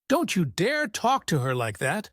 Don't you dare talk to her like that!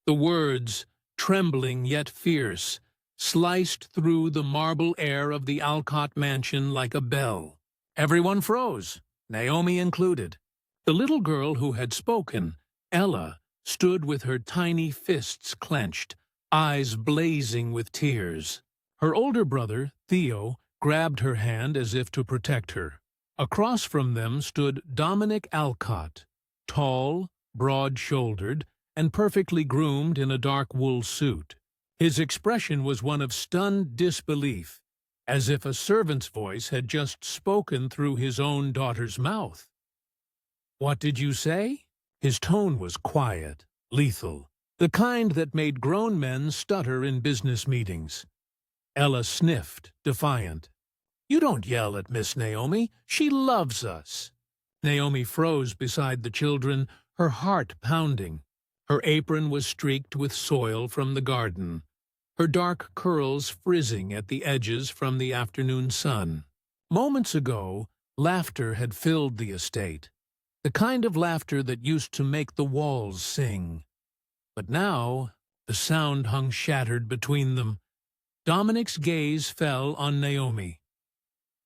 The words, trembling yet fierce, sliced through the marble air of the Alcott mansion like a bell. Everyone froze, Naomi included. The little girl who had spoken, Ella, stood with her tiny fists clenched, eyes blazing with tears. Her older brother, Theo, grabbed her hand as if to protect her. Across from them stood Dominic Alcott, tall, broad-shouldered, and perfectly groomed in a dark wool suit. His expression was one of stunned disbelief, as if a servant's voice had just spoken through his own daughter's mouth. "What did you say?" His tone was quiet, lethal, the kind that made grown men stutter in business meetings. Ella sniffed, defiant. "You don't yell at Miss Naomi. She loves us." Naomi froze beside the children, her heart pounding. Her apron was streaked with soil from the garden, her dark curls frizzing at the edges from the afternoon sun. Moments ago, laughter had filled the estate, the kind of laughter that used to make the walls sing. But now, the sound hung shattered between them. Dominic's gaze fell on Naomi.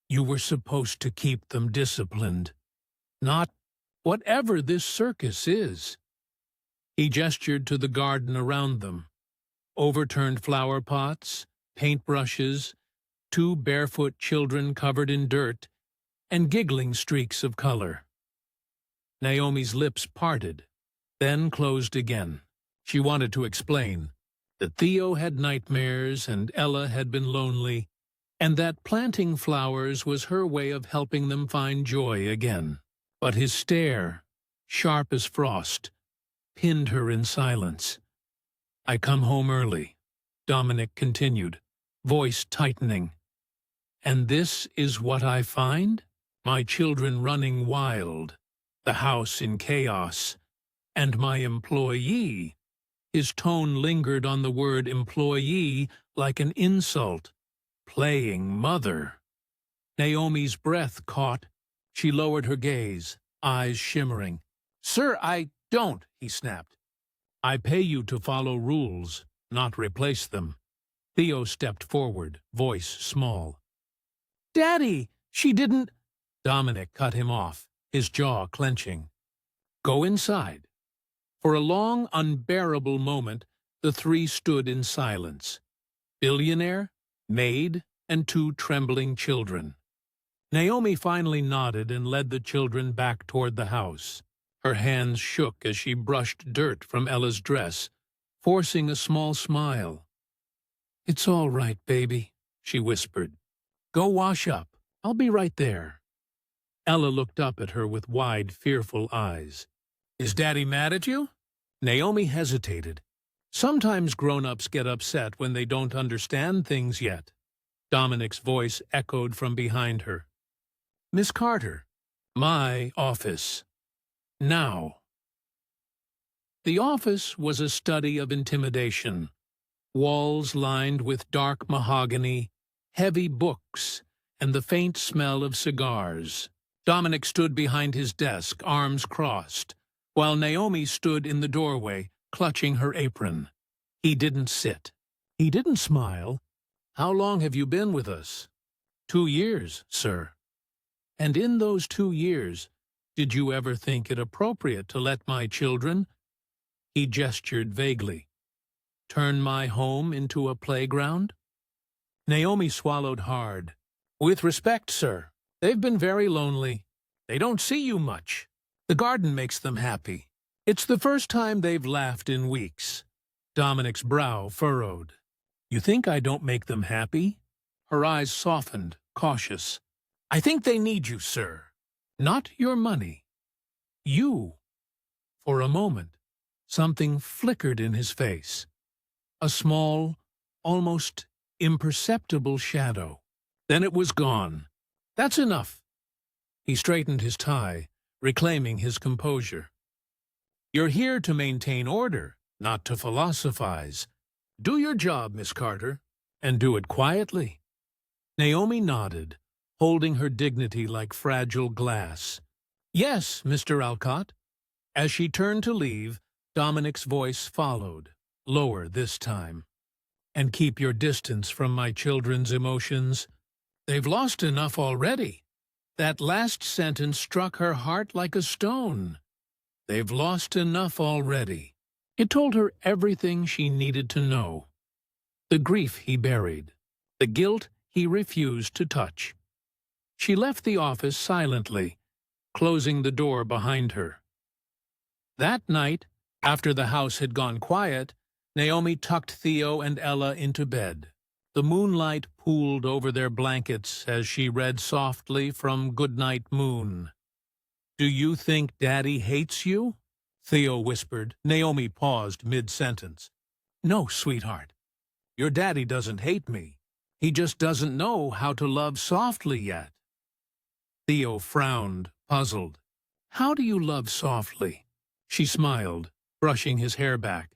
"You were supposed to keep them disciplined. Not whatever this circus is." He gestured to the garden around them. Overturned flower pots, paintbrushes, two barefoot children covered in dirt, and giggling streaks of color. Naomi's lips parted, then closed again. She wanted to explain that Theo had nightmares and Ella had been lonely, and that planting flowers was her way of helping them find joy again. But his stare, sharp as frost, pinned her in silence. "I come home early," Dominic continued, voice tightening. "And this is what I find? My children running wild, the house in chaos, and my employee." His tone lingered on the word employee like an insult. "Playing mother." Naomi's breath caught. She lowered her gaze, eyes shimmering. "Sir, I don't," he snapped. "I pay you to follow rules, not replace them." Theo stepped forward, voice small. "Daddy, she didn't—" Dominic cut him off, his jaw clenching. "Go inside." For a long, unbearable moment, the three stood in silence. Billionaire, Maid, and two trembling children. Naomi finally nodded and led the children back toward the house. Her hands shook as she brushed dirt from Ella's dress, forcing a small smile. "It's all right, baby," she whispered. "Go wash up. I'll be right there." Ella looked up at her with wide, fearful eyes. "Is Daddy mad at you?" Naomi hesitated. Sometimes grown-ups get upset when they don't understand things yet. Dominic's voice echoed from behind her. "Miss Carter, my office. Now." The office was a study of intimidation. Walls lined with dark mahogany, heavy books, and the faint smell of cigars. Dominic stood behind his desk, arms crossed, while Naomi stood in the doorway, clutching her apron. He didn't sit. He didn't smile. "How long have you been with us?" 2 years, sir." "And in those 2 years, did you ever think it appropriate to let my children—" He gestured vaguely. "Turn my home into a playground?" Naomi swallowed hard. "With respect, sir, they've been very lonely. They don't see you much. The garden makes them happy. It's the first time they've laughed in weeks." Dominic's brow furrowed. "You think I don't make them happy?" Her eyes softened, cautious. "I think they need you, sir. Not your money. You." For a moment, something flickered in his face. A small, almost imperceptible shadow. Then it was gone. "That's enough." He straightened his tie, reclaiming his composure. "You're here to maintain order, not to philosophize. Do your job, Miss Carter, and do it quietly." Naomi nodded, holding her dignity like fragile glass. "Yes, Mr. Alcott." As she turned to leave, Dominic's voice followed, lower this time. "And keep your distance from my children's emotions. They've lost enough already." That last sentence struck her heart like a stone. They've lost enough already. It told her everything she needed to know. The grief he buried, the guilt he refused to touch. She left the office silently, closing the door behind her. That night, after the house had gone quiet, Naomi tucked Theo and Ella into bed. The moonlight pooled over their blankets as she read softly from Goodnight Moon. "Do you think Daddy hates you?" Theo whispered. Naomi paused mid-sentence. "No, sweetheart. Your daddy doesn't hate me. He just doesn't know how to love softly yet." Theo frowned, puzzled. "How do you love softly?" She smiled, brushing his hair back.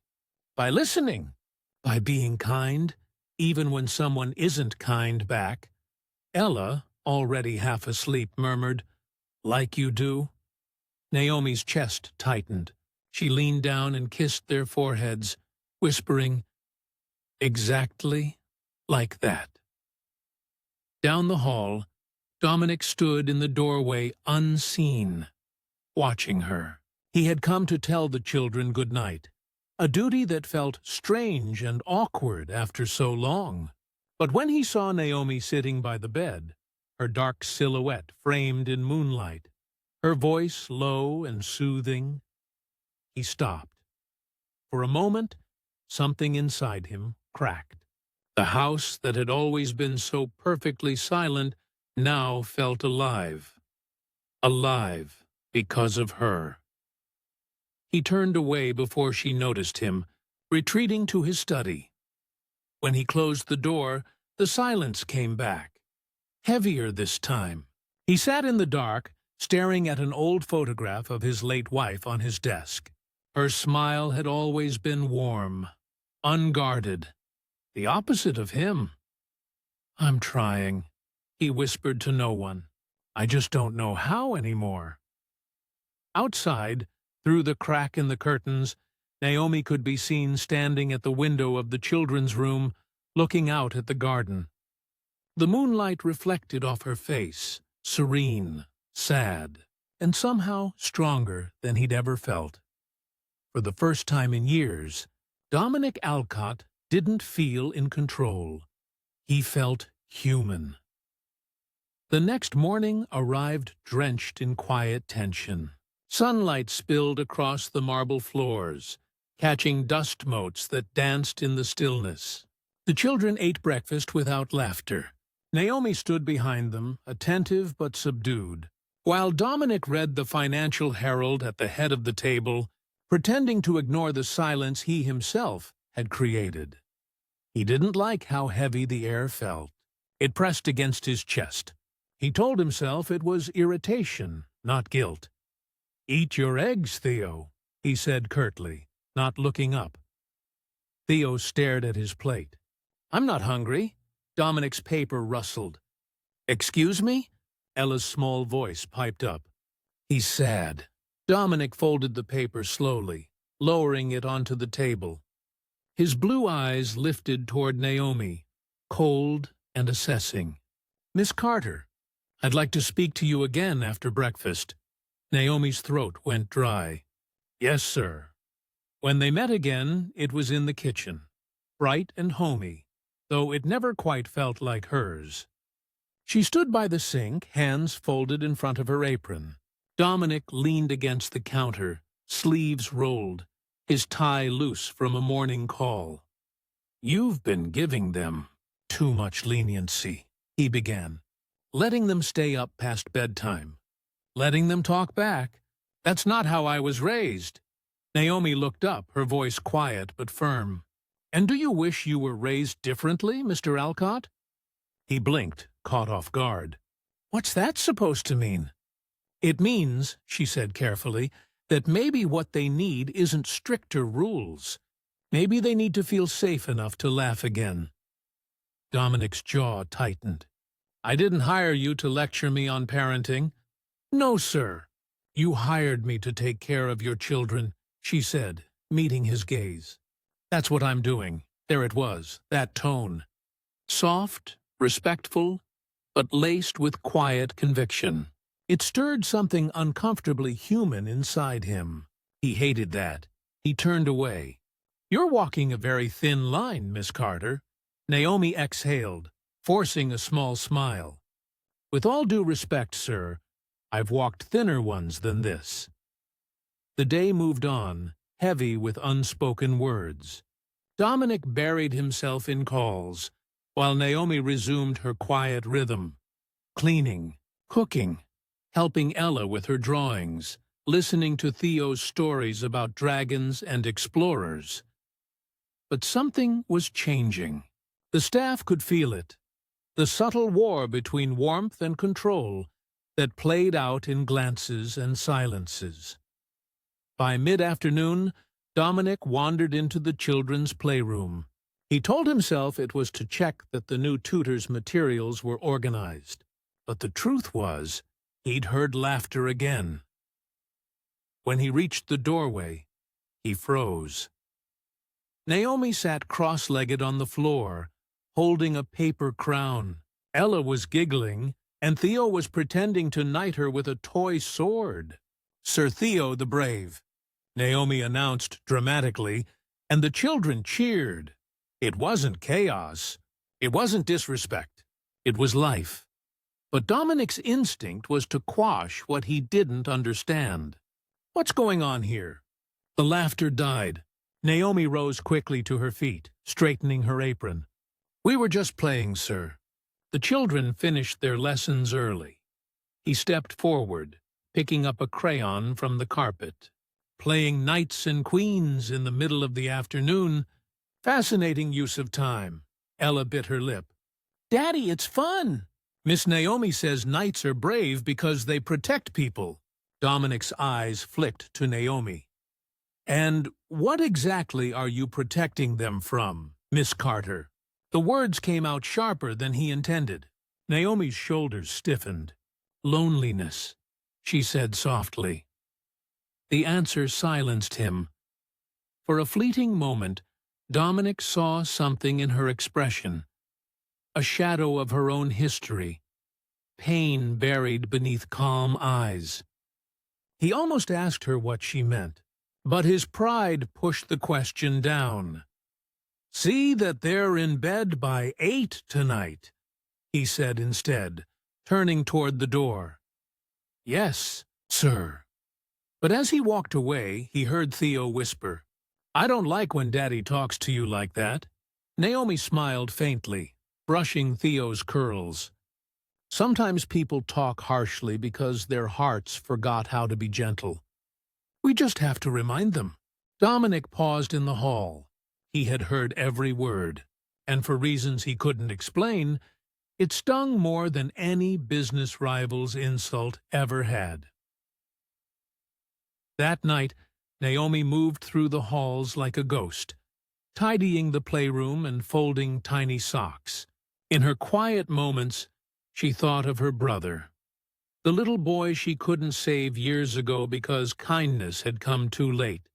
"By listening. By being kind, even when someone isn't kind back." Ella, already half asleep, murmured, "Like you do?" Naomi's chest tightened. She leaned down and kissed their foreheads, whispering, "Exactly like that." Down the hall, Dominic stood in the doorway unseen, watching her. He had come to tell the children good night, a duty that felt strange and awkward after so long. But when he saw Naomi sitting by the bed, her dark silhouette framed in moonlight, her voice low and soothing, he stopped. For a moment, something inside him cracked. The house that had always been so perfectly silent now felt alive. Alive because of her. He turned away before she noticed him, retreating to his study. When he closed the door, the silence came back, heavier this time. He sat in the dark, staring at an old photograph of his late wife on his desk. Her smile had always been warm, unguarded, the opposite of him. "I'm trying," he whispered to no one. "I just don't know how anymore." Outside, through the crack in the curtains, Naomi could be seen standing at the window of the children's room, looking out at the garden. The moonlight reflected off her face, serene, sad, and somehow stronger than he'd ever felt. For the first time in years, Dominic Alcott didn't feel in control. He felt human. The next morning arrived drenched in quiet tension. Sunlight spilled across the marble floors, catching dust motes that danced in the stillness. The children ate breakfast without laughter. Naomi stood behind them, attentive but subdued, while Dominic read the Financial Herald at the head of the table, pretending to ignore the silence he himself had created. He didn't like how heavy the air felt. It pressed against his chest. He told himself it was irritation, not guilt. "Eat your eggs, Theo," he said curtly, not looking up. Theo stared at his plate. "I'm not hungry." Dominic's paper rustled. "Excuse me?" Ella's small voice piped up. "He's sad." Dominic folded the paper slowly, lowering it onto the table. His blue eyes lifted toward Naomi, cold and assessing. "Miss Carter, I'd like to speak to you again after breakfast." Naomi's throat went dry. "Yes, sir." When they met again, it was in the kitchen, bright and homey, though it never quite felt like hers. She stood by the sink, hands folded in front of her apron. Dominic leaned against the counter, sleeves rolled, his tie loose from a morning call. "You've been giving them too much leniency," he began. "Letting them stay up past bedtime. Letting them talk back. That's not how I was raised." Naomi looked up, her voice quiet but firm. "And do you wish you were raised differently, Mr. Alcott?" He blinked, caught off guard. "What's that supposed to mean?" "It means," she said carefully, "that maybe what they need isn't stricter rules. Maybe they need to feel safe enough to laugh again." Dominic's jaw tightened. "I didn't hire you to lecture me on parenting." "No, sir." "You hired me to take care of your children," she said, meeting his gaze. "That's what I'm doing." There it was, that tone. Soft, respectful, but laced with quiet conviction. It stirred something uncomfortably human inside him. He hated that. He turned away. "You're walking a very thin line, Miss Carter." Naomi exhaled, forcing a small smile. "With all due respect, sir, I've walked thinner ones than this." The day moved on, heavy with unspoken words. Dominic buried himself in calls, while Naomi resumed her quiet rhythm. Cleaning, cooking, helping Ella with her drawings, listening to Theo's stories about dragons and explorers. But something was changing. The staff could feel it. The subtle war between warmth and control that played out in glances and silences. By mid-afternoon, Dominic wandered into the children's playroom. He told himself it was to check that the new tutor's materials were organized. But the truth was, he'd heard laughter again. When he reached the doorway, he froze. Naomi sat cross-legged on the floor, holding a paper crown. Ella was giggling, and Theo was pretending to knight her with a toy sword. "Sir Theo the Brave," Naomi announced dramatically, and the children cheered. It wasn't chaos. It wasn't disrespect. It was life. But Dominic's instinct was to quash what he didn't understand. "What's going on here?" The laughter died. Naomi rose quickly to her feet, straightening her apron. "We were just playing, sir." The children finished their lessons early. He stepped forward, picking up a crayon from the carpet. "Playing knights and queens in the middle of the afternoon. Fascinating use of time." Ella bit her lip. "Daddy, it's fun." "Miss Naomi says knights are brave because they protect people." Dominic's eyes flicked to Naomi. "And what exactly are you protecting them from, Miss Carter?" The words came out sharper than he intended. Naomi's shoulders stiffened. "Loneliness," she said softly. The answer silenced him. For a fleeting moment, Dominic saw something in her expression, a shadow of her own history, pain buried beneath calm eyes. He almost asked her what she meant, but his pride pushed the question down. "See that they're in bed by 8 tonight," he said instead, turning toward the door. "Yes, sir." But as he walked away, he heard Theo whisper, "I don't like when Daddy talks to you like that." Naomi smiled faintly, brushing Theo's curls. Sometimes people talk harshly because their hearts forgot how to be gentle. We just have to remind them. Dominic paused in the hall. He had heard every word, and for reasons he couldn't explain, it stung more than any business rival's insult ever had. That night, Naomi moved through the halls like a ghost, tidying the playroom and folding tiny socks. In her quiet moments, she thought of her brother, the little boy she couldn't save years ago because kindness had come too late.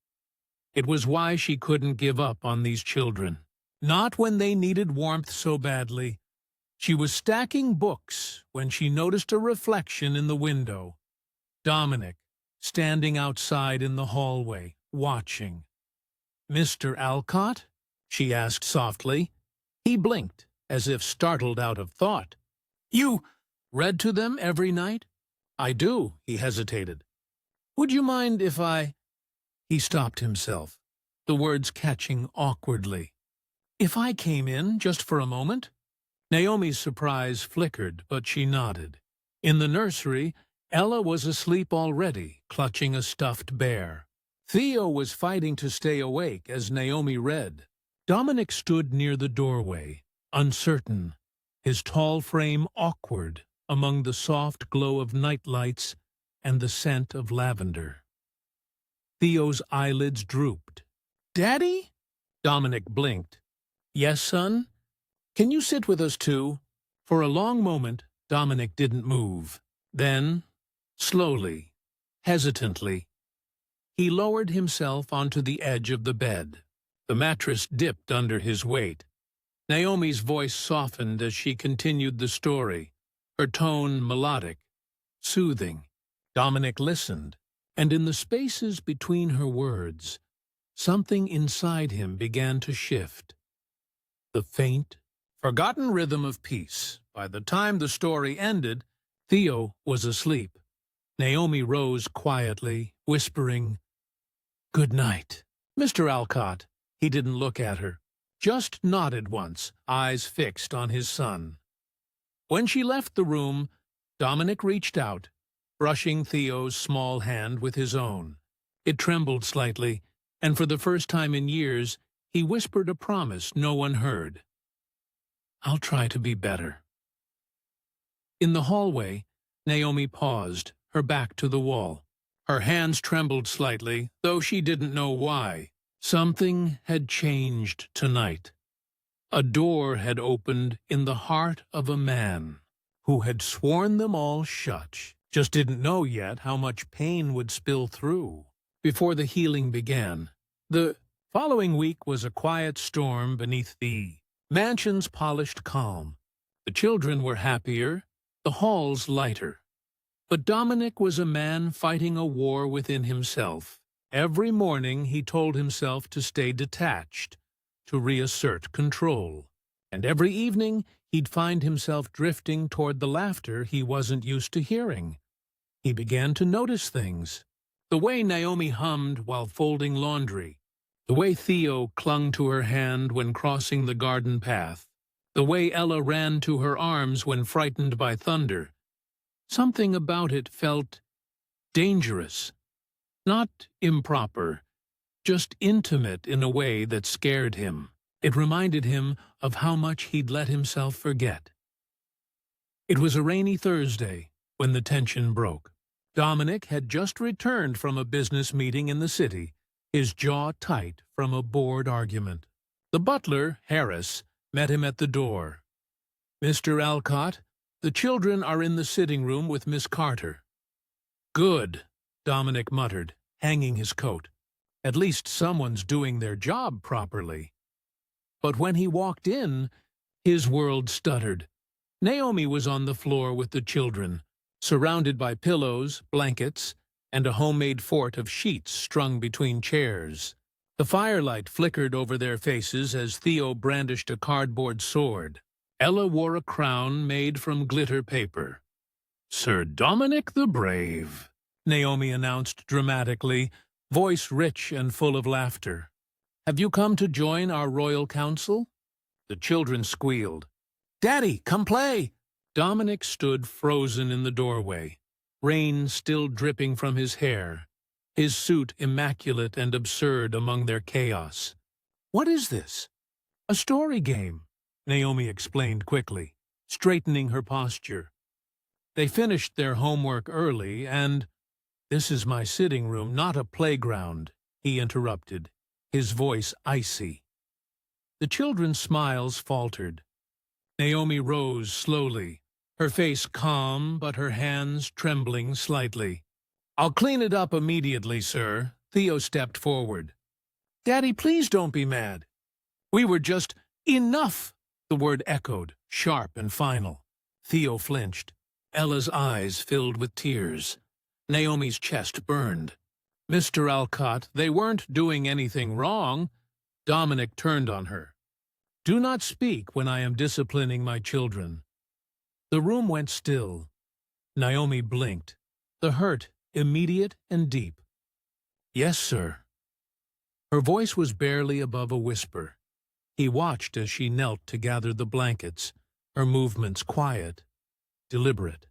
It was why she couldn't give up on these children. Not when they needed warmth so badly. She was stacking books when she noticed a reflection in the window. Dominic, standing outside in the hallway, watching. "Mr. Alcott?" she asked softly. He blinked, as if startled out of thought. "You read to them every night?" "I do," he hesitated. "Would you mind if I—" He stopped himself, the words catching awkwardly. "If I came in just for a moment?" Naomi's surprise flickered, but she nodded. In the nursery, Ella was asleep already, clutching a stuffed bear. Theo was fighting to stay awake as Naomi read. Dominic stood near the doorway, uncertain, his tall frame awkward among the soft glow of nightlights and the scent of lavender. Theo's eyelids drooped. "Daddy?" Dominic blinked. "Yes, son? Can you sit with us too?" For a long moment, Dominic didn't move. Then, slowly, hesitantly. He lowered himself onto the edge of the bed. The mattress dipped under his weight. Naomi's voice softened as she continued the story, her tone melodic, soothing. Dominic listened, and in the spaces between her words, something inside him began to shift. The faint, forgotten rhythm of peace. By the time the story ended, Theo was asleep. Naomi rose quietly, whispering, "Good night." Mr. Alcott, he didn't look at her, just nodded once, eyes fixed on his son. When she left the room, Dominic reached out, brushing Theo's small hand with his own. It trembled slightly, and for the first time in years, he whispered a promise no one heard. "I'll try to be better." In the hallway, Naomi paused, her back to the wall. Her hands trembled slightly, though she didn't know why. Something had changed tonight. A door had opened in the heart of a man who had sworn them all shut, just didn't know yet how much pain would spill through before the healing began. The following week was a quiet storm beneath the mansion's polished calm. The children were happier, the halls lighter. But Dominic was a man fighting a war within himself. Every morning he told himself to stay detached, to reassert control. And every evening he'd find himself drifting toward the laughter he wasn't used to hearing. He began to notice things. The way Naomi hummed while folding laundry. The way Theo clung to her hand when crossing the garden path. The way Ella ran to her arms when frightened by thunder. Something about it felt dangerous. Not improper, just intimate in a way that scared him. It reminded him of how much he'd let himself forget. It was a rainy Thursday when the tension broke. Dominic had just returned from a business meeting in the city, his jaw tight from a bored argument. The butler, Harris, met him at the door. "Mr. Alcott, the children are in the sitting room with Miss Carter." "Good," Dominic muttered, hanging his coat. "At least someone's doing their job properly." But when he walked in, his world stuttered. Naomi was on the floor with the children, surrounded by pillows, blankets, and a homemade fort of sheets strung between chairs. The firelight flickered over their faces as Theo brandished a cardboard sword. Ella wore a crown made from glitter paper. "Sir Dominic the Brave," Naomi announced dramatically, voice rich and full of laughter. "Have you come to join our royal council?" The children squealed. "Daddy, come play!" Dominic stood frozen in the doorway, rain still dripping from his hair, his suit immaculate and absurd among their chaos. "What is this?" "A story game," Naomi explained quickly, straightening her posture. "They finished their homework early and—" "This is my sitting room, not a playground," he interrupted, his voice icy. The children's smiles faltered. Naomi rose slowly, her face calm but her hands trembling slightly. "I'll clean it up immediately, sir." Theo stepped forward. "Daddy, please don't be mad." "We were just—" "Enough!" The word echoed, sharp and final. Theo flinched. Ella's eyes filled with tears. Naomi's chest burned. "Mr. Alcott, they weren't doing anything wrong." Dominic turned on her. "Do not speak when I am disciplining my children." The room went still. Naomi blinked, the hurt immediate and deep. "Yes, sir." Her voice was barely above a whisper. He watched as she knelt to gather the blankets, her movements quiet, deliberate.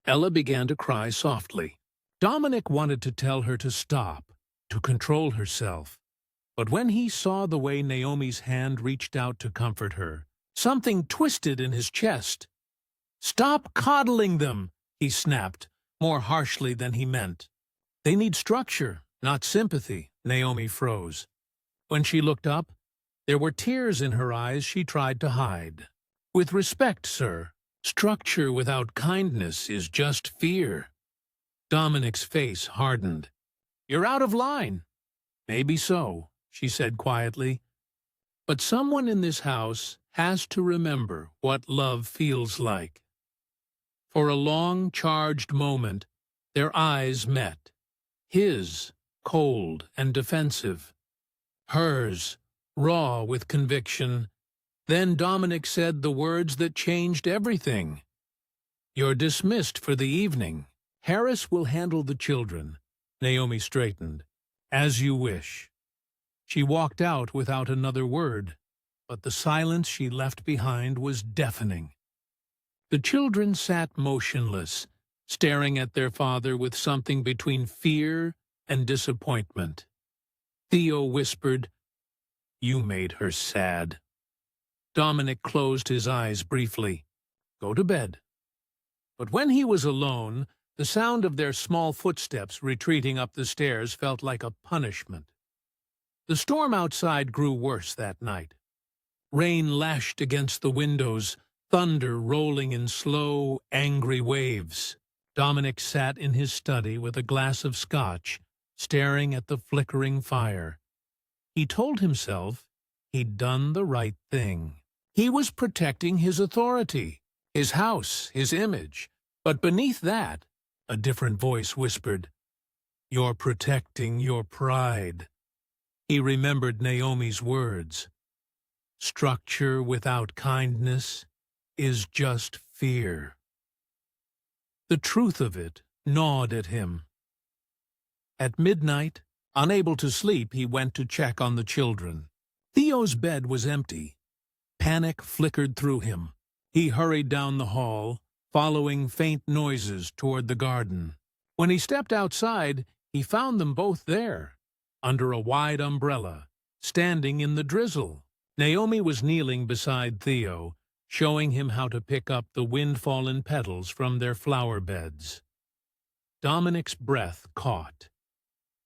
Ella began to cry softly. Dominic wanted to tell her to stop, to control herself. But when he saw the way Naomi's hand reached out to comfort her, something twisted in his chest. "Stop coddling them," he snapped, more harshly than he meant. "They need structure, not sympathy." Naomi froze. When she looked up, there were tears in her eyes she tried to hide. "With respect, sir, structure without kindness is just fear." Dominic's face hardened. "You're out of line." "Maybe so," she said quietly. "But someone in this house has to remember what love feels like." For a long, charged moment, their eyes met. His, cold and defensive. Hers, raw with conviction. Then Dominic said the words that changed everything. "You're dismissed for the evening. Harris will handle the children." Naomi straightened. "As you wish." She walked out without another word, but the silence she left behind was deafening. The children sat motionless, staring at their father with something between fear and disappointment. Theo whispered, "You made her sad." Dominic closed his eyes briefly. "Go to bed." But when he was alone, the sound of their small footsteps retreating up the stairs felt like a punishment. The storm outside grew worse that night. Rain lashed against the windows, thunder rolling in slow, angry waves. Dominic sat in his study with a glass of scotch, staring at the flickering fire. He told himself he'd done the right thing. He was protecting his authority, his house, his image. But beneath that, a different voice whispered, "You're protecting your pride." He remembered Naomi's words. "Structure without kindness is just fear." The truth of it gnawed at him. At midnight, unable to sleep, he went to check on the children. Theo's bed was empty. Panic flickered through him. He hurried down the hall, following faint noises toward the garden. When he stepped outside, he found them both there, under a wide umbrella, standing in the drizzle. Naomi was kneeling beside Theo, showing him how to pick up the wind-fallen petals from their flower beds. Dominic's breath caught.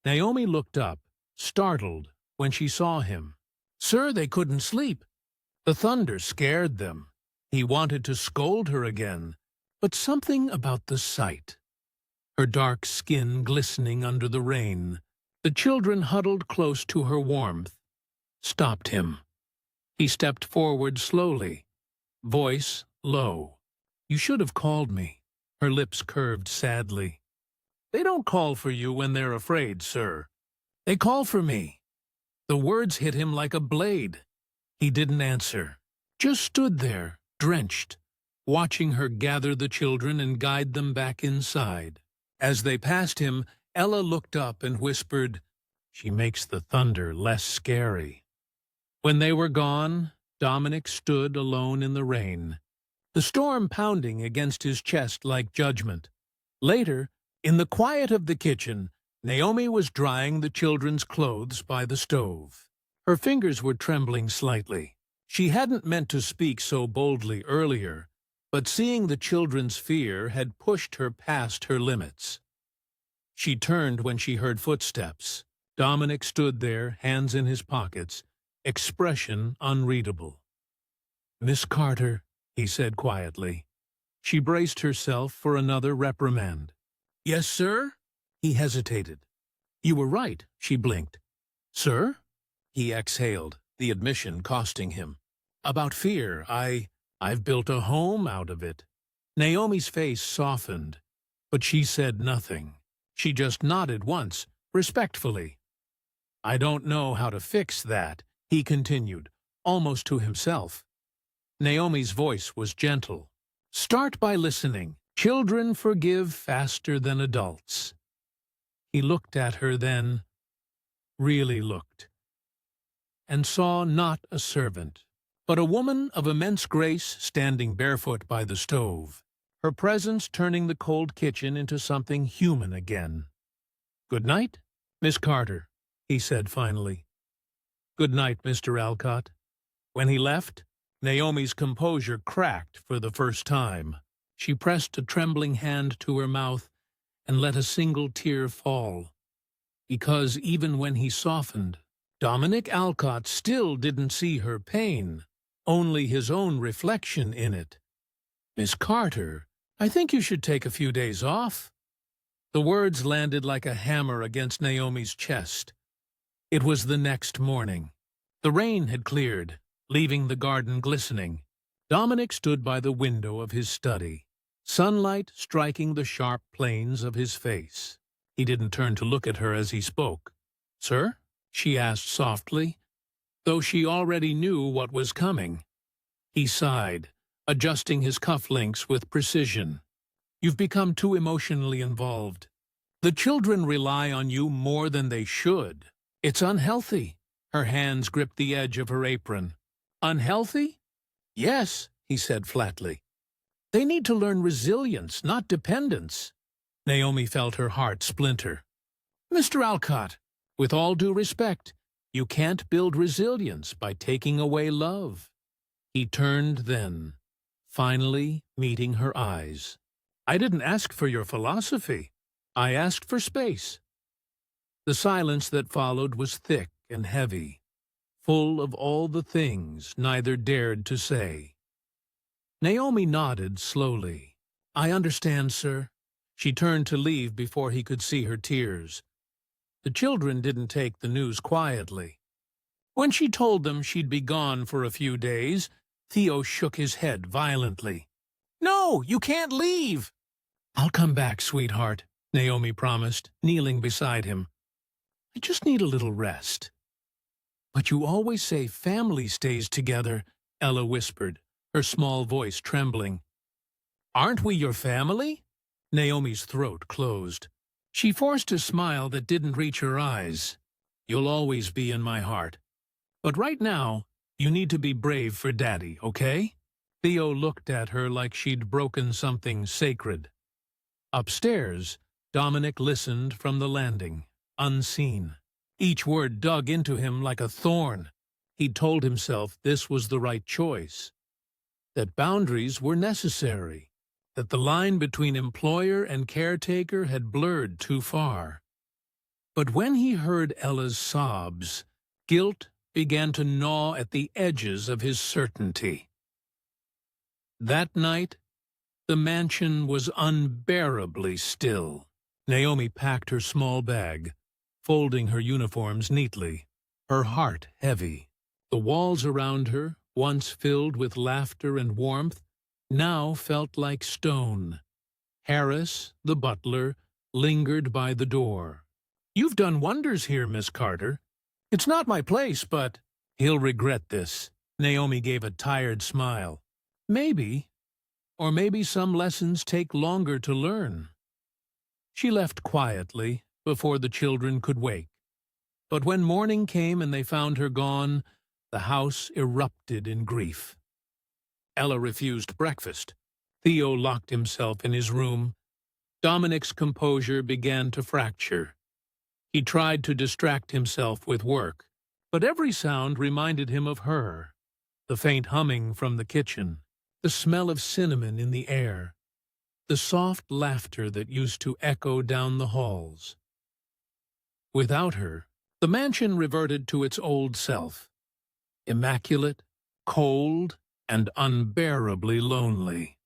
Naomi looked up, startled, when she saw him. "Sir, they couldn't sleep. The thunder scared them." He wanted to scold her again, but something about the sight. Her dark skin glistening under the rain, the children huddled close to her warmth, stopped him. He stepped forward slowly, voice low. "You should have called me." Her lips curved sadly. "They don't call for you when they're afraid, sir. They call for me." The words hit him like a blade. He didn't answer, just stood there, drenched, watching her gather the children and guide them back inside. As they passed him, Ella looked up and whispered, "She makes the thunder less scary." When they were gone, Dominic stood alone in the rain, the storm pounding against his chest like judgment. Later, in the quiet of the kitchen, Naomi was drying the children's clothes by the stove. Her fingers were trembling slightly. She hadn't meant to speak so boldly earlier, but seeing the children's fear had pushed her past her limits. She turned when she heard footsteps. Dominic stood there, hands in his pockets, expression unreadable. "Miss Carter," he said quietly. She braced herself for another reprimand. "Yes, sir?" He hesitated. "You were right," she blinked. "Sir?" He exhaled, the admission costing him. "About fear, I've built a home out of it." Naomi's face softened, but she said nothing. She just nodded once, respectfully. "I don't know how to fix that," he continued, almost to himself. Naomi's voice was gentle. "Start by listening. Children forgive faster than adults." He looked at her then, really looked, and saw not a servant, but a woman of immense grace standing barefoot by the stove, her presence turning the cold kitchen into something human again. "Good night, Miss Carter," he said finally. "Good night, Mr. Alcott." When he left, Naomi's composure cracked for the first time. She pressed a trembling hand to her mouth and let a single tear fall. Because even when he softened, Dominic Alcott still didn't see her pain, only his own reflection in it. "Miss Carter, I think you should take a few days off." The words landed like a hammer against Naomi's chest. It was the next morning. The rain had cleared, leaving the garden glistening. Dominic stood by the window of his study, sunlight striking the sharp planes of his face. He didn't turn to look at her as he spoke. "Sir?" she asked softly, though she already knew what was coming. He sighed, adjusting his cufflinks with precision. "You've become too emotionally involved. The children rely on you more than they should. It's unhealthy." Her hands gripped the edge of her apron. "Unhealthy?" "Yes," he said flatly. "They need to learn resilience, not dependence." Naomi felt her heart splinter. "Mr. Alcott, with all due respect, you can't build resilience by taking away love." He turned then, finally meeting her eyes. "I didn't ask for your philosophy. I asked for space." The silence that followed was thick and heavy, full of all the things neither dared to say. Naomi nodded slowly. "I understand, sir." She turned to leave before he could see her tears. The children didn't take the news quietly. When she told them she'd be gone for a few days, Theo shook his head violently. "No, you can't leave!" "I'll come back, sweetheart," Naomi promised, kneeling beside him. "I just need a little rest." "But you always say family stays together," Ella whispered, her small voice trembling. "Aren't we your family?" Naomi's throat closed. She forced a smile that didn't reach her eyes. "You'll always be in my heart. But right now, you need to be brave for Daddy, okay?" Theo looked at her like she'd broken something sacred. Upstairs, Dominic listened from the landing, unseen. Each word dug into him like a thorn. He'd told himself this was the right choice, that boundaries were necessary, that the line between employer and caretaker had blurred too far. But when he heard Ella's sobs, guilt began to gnaw at the edges of his certainty. That night, the mansion was unbearably still. Naomi packed her small bag, folding her uniforms neatly, her heart heavy. The walls around her, once filled with laughter and warmth, now felt like stone. Harris, the butler, lingered by the door. "You've done wonders here, Miss Carter. It's not my place, but—" "He'll regret this." Naomi gave a tired smile. "Maybe. Or maybe some lessons take longer to learn." She left quietly, before the children could wake. But when morning came and they found her gone, the house erupted in grief. Ella refused breakfast. Theo locked himself in his room. Dominic's composure began to fracture. He tried to distract himself with work, but every sound reminded him of her. The faint humming from the kitchen, the smell of cinnamon in the air, the soft laughter that used to echo down the halls. Without her, the mansion reverted to its old self, immaculate, cold, and unbearably lonely.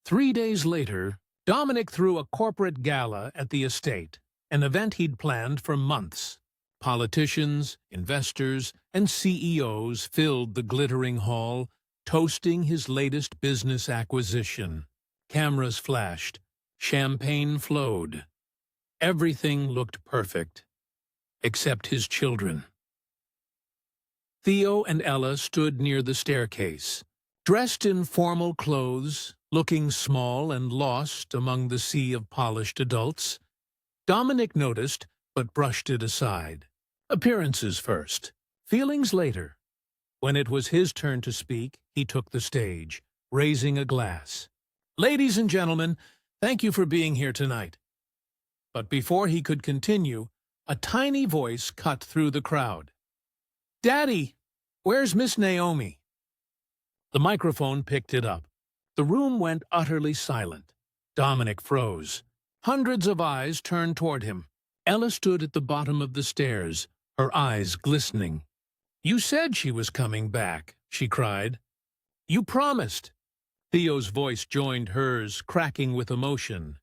3 days later, Dominic threw a corporate gala at the estate, an event he'd planned for months. Politicians, investors, and CEOs filled the glittering hall, toasting his latest business acquisition. Cameras flashed, champagne flowed. Everything looked perfect, except his children. Theo and Ella stood near the staircase, dressed in formal clothes, looking small and lost among the sea of polished adults. Dominic noticed, but brushed it aside. Appearances first, feelings later. When it was his turn to speak, he took the stage, raising a glass. "Ladies and gentlemen, thank you for being here tonight." But before he could continue, a tiny voice cut through the crowd. "Daddy, where's Miss Naomi?" The microphone picked it up. The room went utterly silent. Dominic froze. Hundreds of eyes turned toward him. Ella stood at the bottom of the stairs, her eyes glistening. "You said she was coming back," she cried. "You promised." Theo's voice joined hers, cracking with emotion.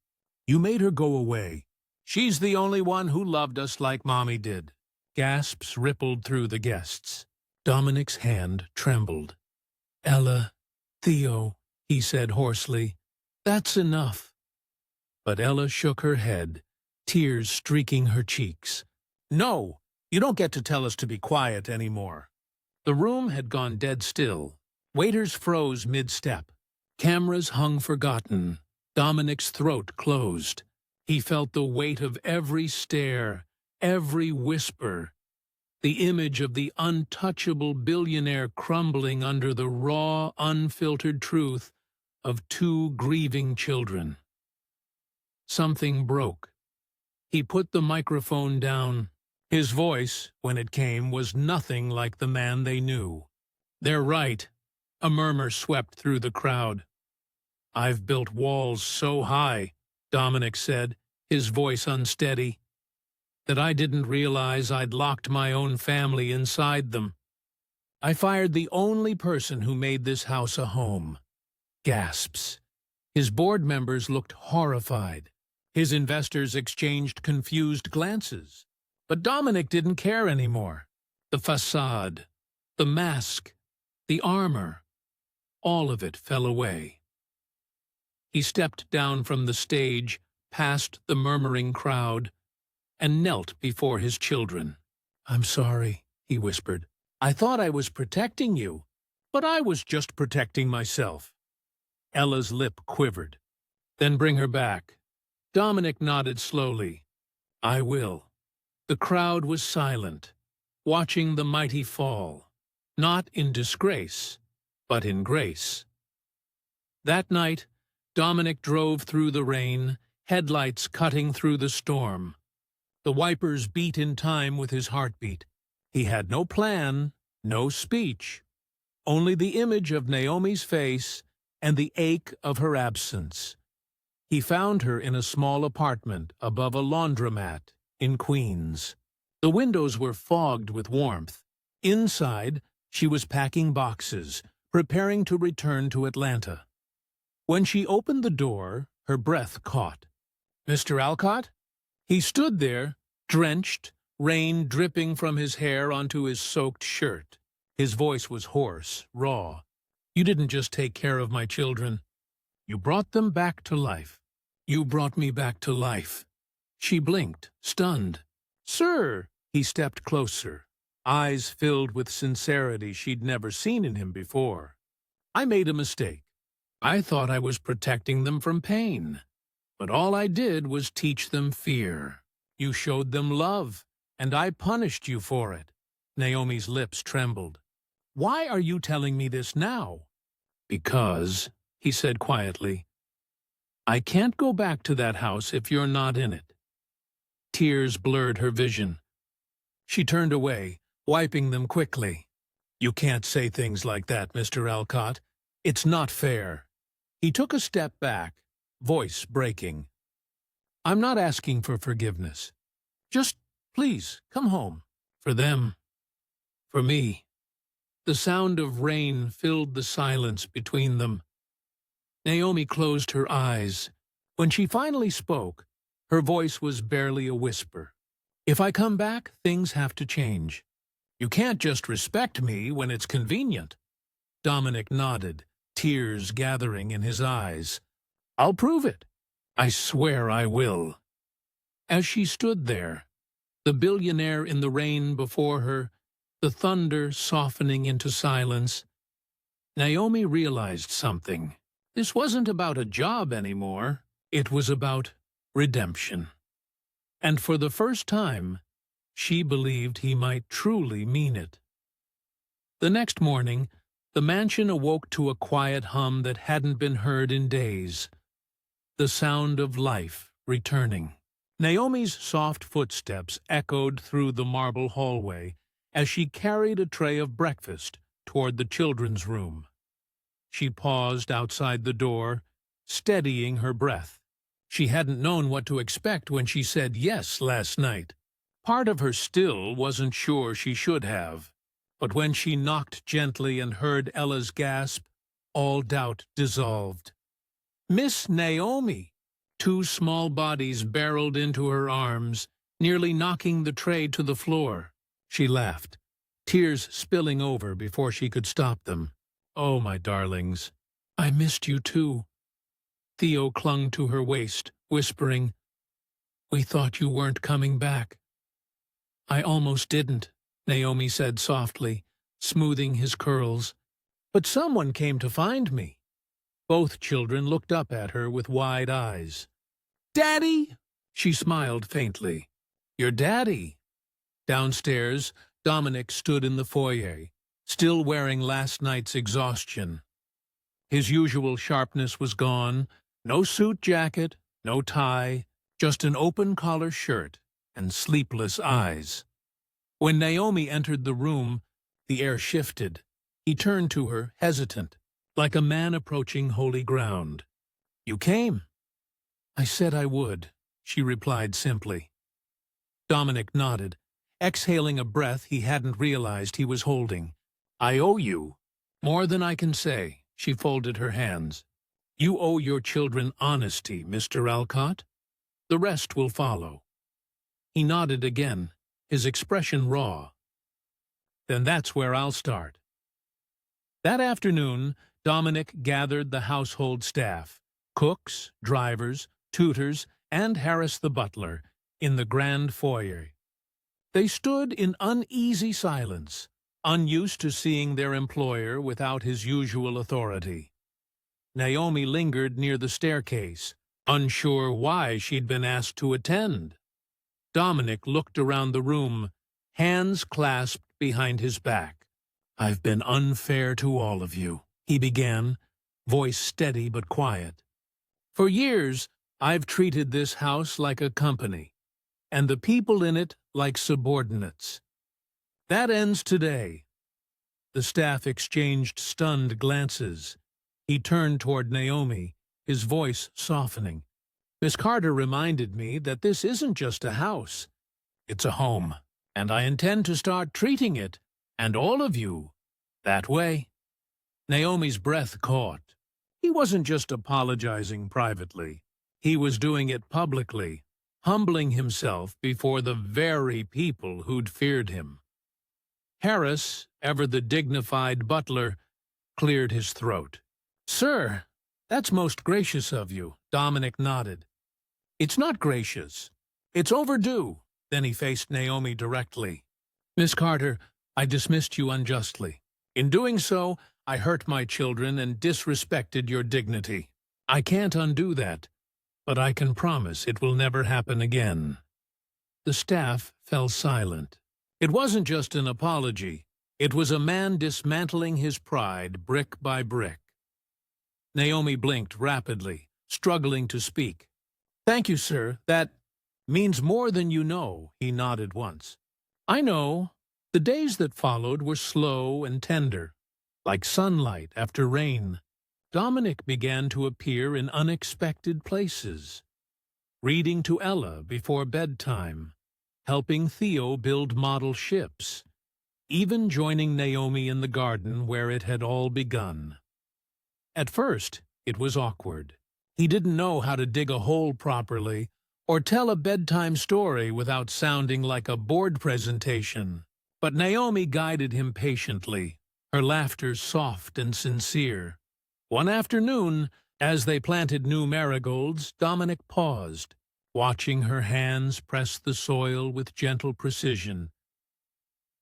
You made her go away. She's the only one who loved us like Mommy did." Gasps rippled through the guests. Dominic's hand trembled. "Ella, Theo," he said hoarsely, "that's enough." But Ella shook her head, tears streaking her cheeks. "No, you don't get to tell us to be quiet anymore." The room had gone dead still. Waiters froze mid-step. Cameras hung forgotten. Dominic's throat closed. He felt the weight of every stare, every whisper, the image of the untouchable billionaire crumbling under the raw, unfiltered truth of two grieving children. Something broke. He put the microphone down. His voice, when it came, was nothing like the man they knew. "They're right," a murmur swept through the crowd. "I've built walls so high," Dominic said, his voice unsteady, "that I didn't realize I'd locked my own family inside them. I fired the only person who made this house a home." Gasps. His board members looked horrified. His investors exchanged confused glances. But Dominic didn't care anymore. The facade, the mask, the armor, all of it fell away. He stepped down from the stage, past the murmuring crowd, and knelt before his children. "I'm sorry," he whispered. "I thought I was protecting you, but I was just protecting myself." Ella's lip quivered. "Then bring her back." Dominic nodded slowly. "I will." The crowd was silent, watching the mighty fall, not in disgrace, but in grace. That night, Dominic drove through the rain, headlights cutting through the storm. The wipers beat in time with his heartbeat. He had no plan, no speech, only the image of Naomi's face and the ache of her absence. He found her in a small apartment above a laundromat in Queens. The windows were fogged with warmth. Inside, she was packing boxes, preparing to return to Atlanta. When she opened the door, her breath caught. "Mr. Alcott?" He stood there, drenched, rain dripping from his hair onto his soaked shirt. His voice was hoarse, raw. "You didn't just take care of my children. You brought them back to life. You brought me back to life." She blinked, stunned. "Sir!" He stepped closer, eyes filled with sincerity she'd never seen in him before. "I made a mistake. I thought I was protecting them from pain. But all I did was teach them fear. You showed them love, and I punished you for it." Naomi's lips trembled. "Why are you telling me this now?" "Because," he said quietly, "I can't go back to that house if you're not in it." Tears blurred her vision. She turned away, wiping them quickly. "You can't say things like that, Mr. Alcott. It's not fair." He took a step back, voice breaking. "I'm not asking for forgiveness. Just, please, come home. For them. For me." The sound of rain filled the silence between them. Naomi closed her eyes. When she finally spoke, her voice was barely a whisper. "If I come back, things have to change. You can't just respect me when it's convenient." Dominic nodded, tears gathering in his eyes. "I'll prove it. I swear I will." As she stood there, the billionaire in the rain before her, the thunder softening into silence, Naomi realized something. This wasn't about a job anymore. It was about redemption. And for the first time, she believed he might truly mean it. The next morning, the mansion awoke to a quiet hum that hadn't been heard in days. The sound of life returning. Naomi's soft footsteps echoed through the marble hallway as she carried a tray of breakfast toward the children's room. She paused outside the door, steadying her breath. She hadn't known what to expect when she said yes last night. Part of her still wasn't sure she should have. But when she knocked gently and heard Ella's gasp, all doubt dissolved. "Miss Naomi!" Two small bodies barreled into her arms, nearly knocking the tray to the floor. She laughed, tears spilling over before she could stop them. "Oh, my darlings, I missed you too." Theo clung to her waist, whispering, "We thought you weren't coming back." "I almost didn't," Naomi said softly, smoothing his curls. "But someone came to find me." Both children looked up at her with wide eyes. "Daddy!" She smiled faintly. "Your daddy." Downstairs, Dominic stood in the foyer, still wearing last night's exhaustion. His usual sharpness was gone, no suit jacket, no tie, just an open-collar shirt and sleepless eyes. When Naomi entered the room, the air shifted. He turned to her, hesitant, like a man approaching holy ground. "You came." "I said I would," she replied simply. Dominic nodded, exhaling a breath he hadn't realized he was holding. "I owe you more than I can say." She folded her hands. "You owe your children honesty, Mr. Alcott. The rest will follow." He nodded again, his expression raw. "Then that's where I'll start." That afternoon, Dominic gathered the household staff, cooks, drivers, tutors, and Harris the butler, in the grand foyer. They stood in uneasy silence, unused to seeing their employer without his usual authority. Naomi lingered near the staircase, unsure why she'd been asked to attend. Dominic looked around the room, hands clasped behind his back. "I've been unfair to all of you," he began, voice steady but quiet. "For years, I've treated this house like a company, and the people in it like subordinates. That ends today." The staff exchanged stunned glances. He turned toward Naomi, his voice softening. "Miss Carter reminded me that this isn't just a house. It's a home, and I intend to start treating it, and all of you, that way." Naomi's breath caught. He wasn't just apologizing privately. He was doing it publicly, humbling himself before the very people who'd feared him. Harris, ever the dignified butler, cleared his throat. "Sir, that's most gracious of you." Dominic nodded. "It's not gracious. It's overdue." Then he faced Naomi directly. "Miss Carter, I dismissed you unjustly. In doing so, I hurt my children and disrespected your dignity. I can't undo that, but I can promise it will never happen again." The staff fell silent. It wasn't just an apology. It was a man dismantling his pride brick by brick. Naomi blinked rapidly, struggling to speak. "Thank you, sir. That means more than you know," he nodded once. "I know." The days that followed were slow and tender, like sunlight after rain. Dominic began to appear in unexpected places, reading to Ella before bedtime, helping Theo build model ships, even joining Naomi in the garden where it had all begun. At first, it was awkward. He didn't know how to dig a hole properly or tell a bedtime story without sounding like a board presentation. But Naomi guided him patiently, her laughter soft and sincere. One afternoon, as they planted new marigolds, Dominic paused, watching her hands press the soil with gentle precision.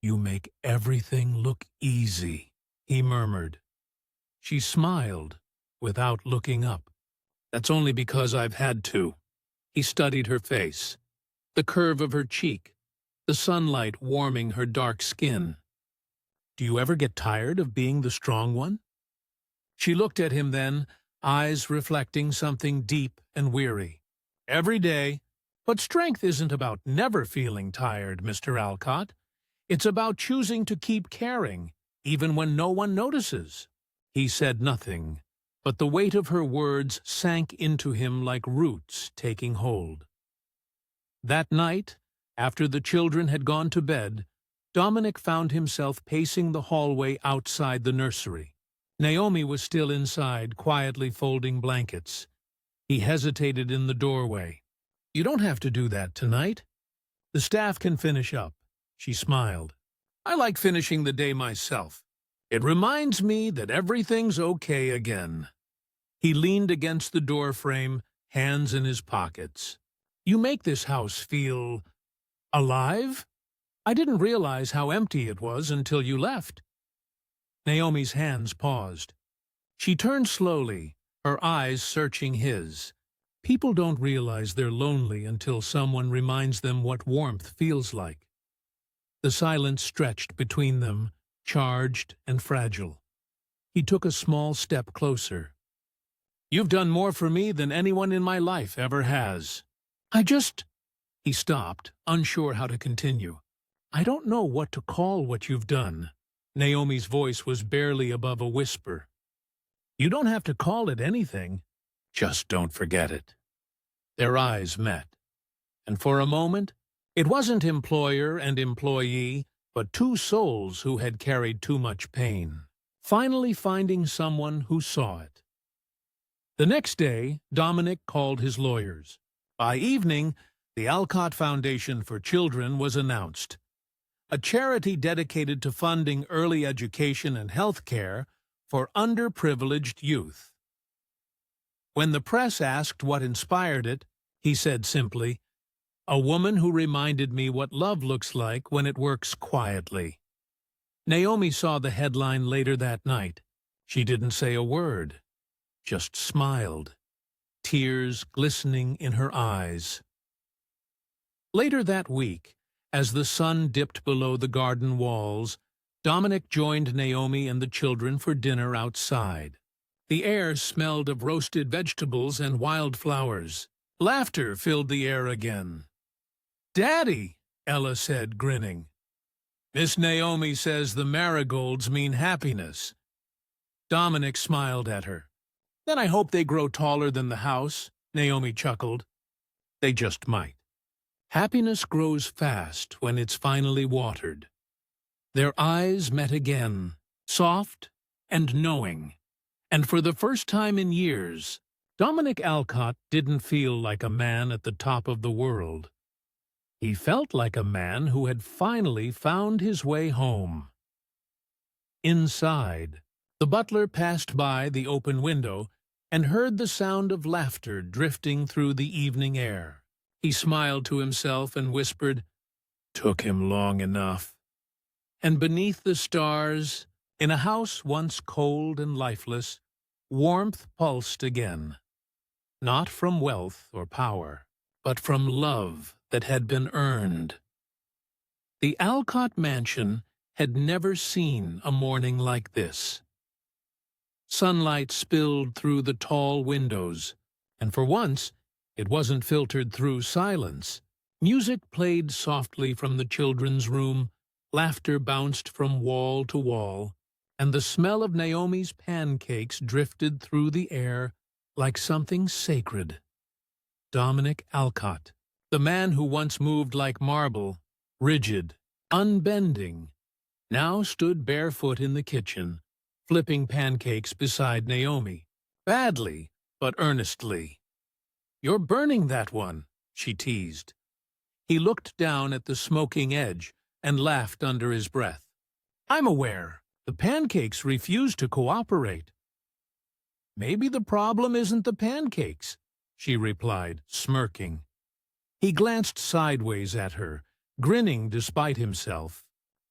"You make everything look easy," he murmured. She smiled, without looking up. "That's only because I've had to." He studied her face, the curve of her cheek, the sunlight warming her dark skin. "Do you ever get tired of being the strong one?" She looked at him then, eyes reflecting something deep and weary. "Every day. But strength isn't about never feeling tired, Mr. Alcott. It's about choosing to keep caring, even when no one notices." He said nothing, but the weight of her words sank into him like roots taking hold. That night, after the children had gone to bed, Dominic found himself pacing the hallway outside the nursery. Naomi was still inside, quietly folding blankets. He hesitated in the doorway. "You don't have to do that tonight. The staff can finish up." She smiled. "I like finishing the day myself. It reminds me that everything's okay again." He leaned against the door frame, hands in his pockets. "You make this house feel alive? I didn't realize how empty it was until you left." Naomi's hands paused. She turned slowly, her eyes searching his. People don't realize they're lonely until someone reminds them what warmth feels like. The silence stretched between them, charged and fragile. He took a small step closer. "You've done more for me than anyone in my life ever has. He stopped, unsure how to continue. "I don't know what to call what you've done." Naomi's voice was barely above a whisper. "You don't have to call it anything. Just don't forget it." Their eyes met, and for a moment, it wasn't employer and employee, but two souls who had carried too much pain, finally finding someone who saw it. The next day, Dominic called his lawyers. By evening, the Alcott Foundation for Children was announced, a charity dedicated to funding early education and health care for underprivileged youth. When the press asked what inspired it, he said simply, "A woman who reminded me what love looks like when it works quietly." Naomi saw the headline later that night. She didn't say a word, just smiled, tears glistening in her eyes. Later that week, as the sun dipped below the garden walls, Dominic joined Naomi and the children for dinner outside. The air smelled of roasted vegetables and wildflowers. Laughter filled the air again. "Daddy," Ella said, grinning. "Miss Naomi says the marigolds mean happiness." Dominic smiled at her. "Then I hope they grow taller than the house," Naomi chuckled. "They just might. Happiness grows fast when it's finally watered." Their eyes met again, soft and knowing. And for the first time in years, Dominic Alcott didn't feel like a man at the top of the world. He felt like a man who had finally found his way home. Inside, the butler passed by the open window and heard the sound of laughter drifting through the evening air. He smiled to himself and whispered, "Took him long enough." And beneath the stars, in a house once cold and lifeless, warmth pulsed again. Not from wealth or power, but from love that had been earned. The Alcott mansion had never seen a morning like this. Sunlight spilled through the tall windows, and for once, it wasn't filtered through silence. Music played softly from the children's room, laughter bounced from wall to wall, and the smell of Naomi's pancakes drifted through the air like something sacred. Dominic Alcott, the man who once moved like marble, rigid, unbending, now stood barefoot in the kitchen, flipping pancakes beside Naomi, badly but earnestly. "You're burning that one," she teased. He looked down at the smoking edge and laughed under his breath. "I'm aware. The pancakes refuse to cooperate." "Maybe the problem isn't the pancakes," she replied, smirking. He glanced sideways at her, grinning despite himself.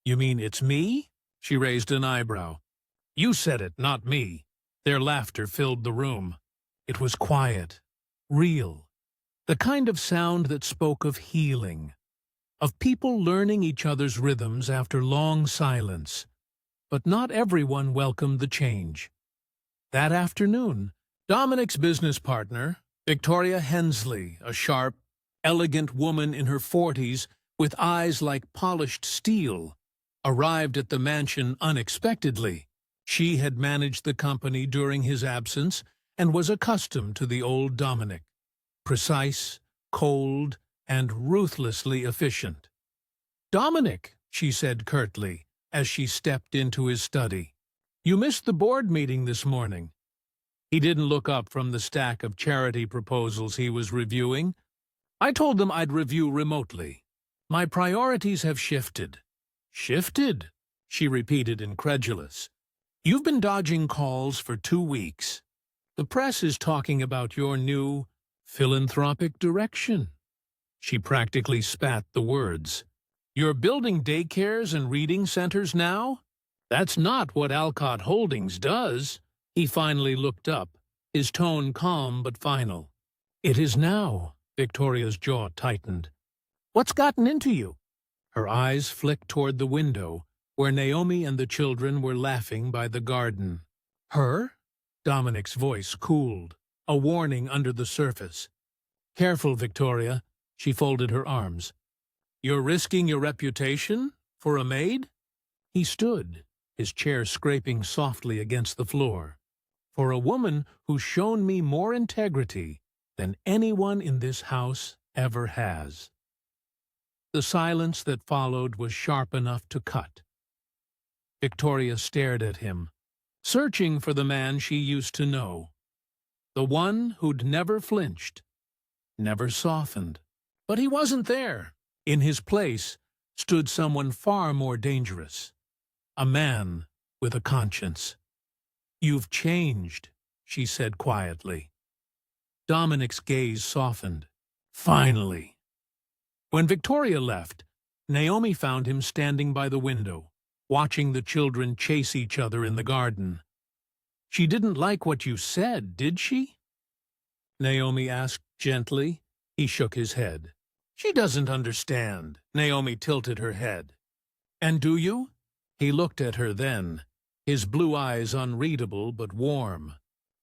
"You mean it's me?" She raised an eyebrow. "You said it, not me." Their laughter filled the room. It was quiet, real, the kind of sound that spoke of healing, of people learning each other's rhythms after long silence. But not everyone welcomed the change. That afternoon, Dominic's business partner, Victoria Hensley, a sharp, elegant woman in her 40s with eyes like polished steel, arrived at the mansion unexpectedly. She had managed the company during his absence and was accustomed to the old Dominic, precise, cold, and ruthlessly efficient. "Dominic," she said curtly, as she stepped into his study, "you missed the board meeting this morning." He didn't look up from the stack of charity proposals he was reviewing. I told them I'd review remotely. My priorities have shifted. Shifted? She repeated, incredulous. You've been dodging calls for 2 weeks. The press is talking about your new philanthropic direction. She practically spat the words. You're building daycares and reading centers now? That's not what Alcott Holdings does. He finally looked up, his tone calm but final. It is now. Victoria's jaw tightened. What's gotten into you? Her eyes flicked toward the window, where Naomi and the children were laughing by the garden. Her? Dominic's voice cooled, a warning under the surface. Careful, Victoria. She folded her arms. You're risking your reputation? For a maid? He stood, his chair scraping softly against the floor. For a woman who's shown me more integrity than anyone in this house ever has. The silence that followed was sharp enough to cut. Victoria stared at him, searching for the man she used to know. The one who'd never flinched, never softened. But he wasn't there. In his place stood someone far more dangerous. A man with a conscience. You've changed, she said quietly. Dominic's gaze softened. Finally. When Victoria left, Naomi found him standing by the window, watching the children chase each other in the garden. She didn't like what you said, did she? Naomi asked gently. He shook his head. She doesn't understand. Naomi tilted her head. And do you? He looked at her then, his blue eyes unreadable but warm.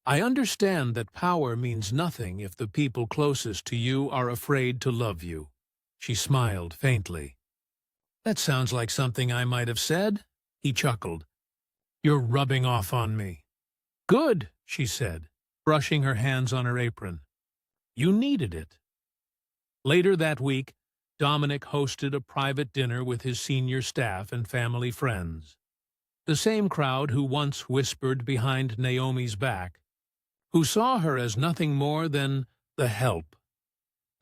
I understand that power means nothing if the people closest to you are afraid to love you. She smiled faintly. That sounds like something I might have said. He chuckled. You're rubbing off on me. Good, she said, brushing her hands on her apron. You needed it. Later that week, Dominic hosted a private dinner with his senior staff and family friends. The same crowd who once whispered behind Naomi's back, who saw her as nothing more than the help.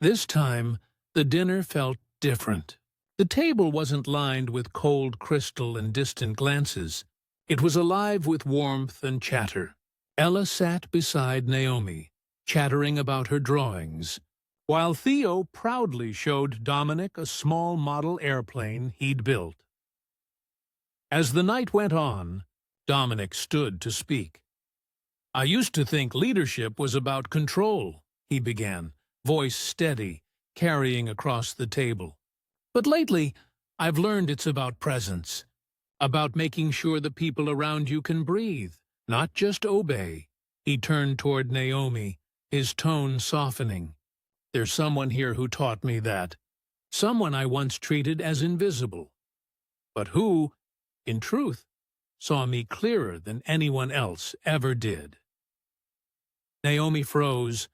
This time, the dinner felt different. The table wasn't lined with cold crystal and distant glances. It was alive with warmth and chatter. Ella sat beside Naomi, chattering about her drawings, while Theo proudly showed Dominic a small model airplane he'd built. As the night went on, Dominic stood to speak. I used to think leadership was about control, he began, voice steady, carrying across the table. But lately, I've learned it's about presence, about making sure the people around you can breathe, not just obey. He turned toward Naomi, his tone softening. There's someone here who taught me that. Someone I once treated as invisible. But who, in truth, saw me clearer than anyone else ever did. Naomi froze,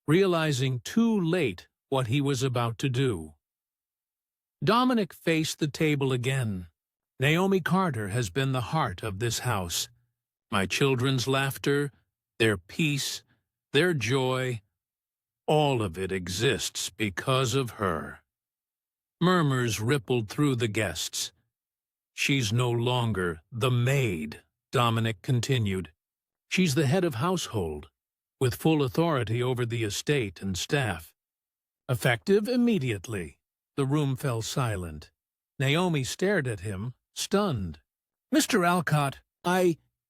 realizing too late what he was about to do. Dominic faced the table again. Naomi Carter has been the heart of this house. My children's laughter, their peace, their joy, all of it exists because of her. Murmurs rippled through the guests. She's no longer the maid, Dominic continued. She's the head of household, with full authority over the estate and staff. Effective immediately. The room fell silent. Naomi stared at him, stunned. Mr. Alcott,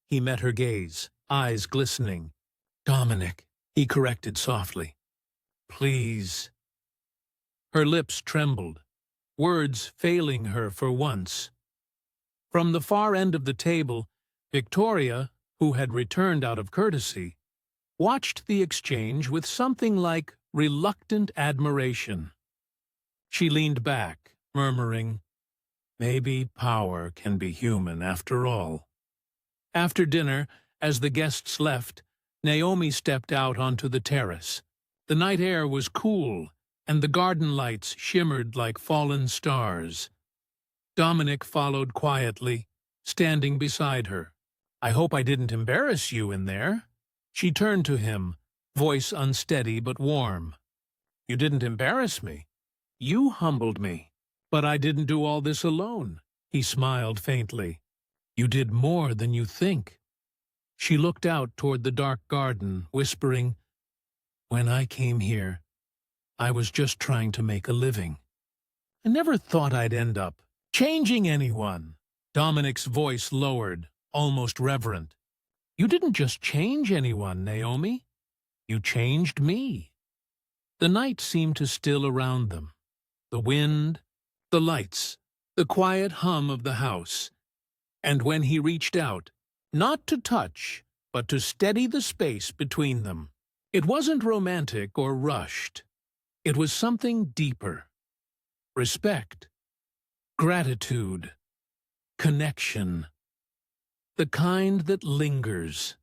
He met her gaze, eyes glistening. Dominic, he corrected softly. Please. Her lips trembled, words failing her for once. From the far end of the table, Victoria, who had returned out of courtesy, watched the exchange with something like reluctant admiration. She leaned back, murmuring, Maybe power can be human after all. After dinner, as the guests left, Naomi stepped out onto the terrace. The night air was cool, and the garden lights shimmered like fallen stars. Dominic followed quietly, standing beside her. I hope I didn't embarrass you in there. She turned to him, voice unsteady but warm. "You didn't embarrass me. You humbled me. But I didn't do all this alone." He smiled faintly. "You did more than you think." She looked out toward the dark garden, whispering, "When I came here, I was just trying to make a living. I never thought I'd end up changing anyone." Dominic's voice lowered, almost reverent. "You didn't just change anyone, Naomi. You changed me." The night seemed to still around them. The wind, the lights, the quiet hum of the house. And when he reached out, not to touch, but to steady the space between them, it wasn't romantic or rushed. It was something deeper. Respect, gratitude, connection. The kind that lingers.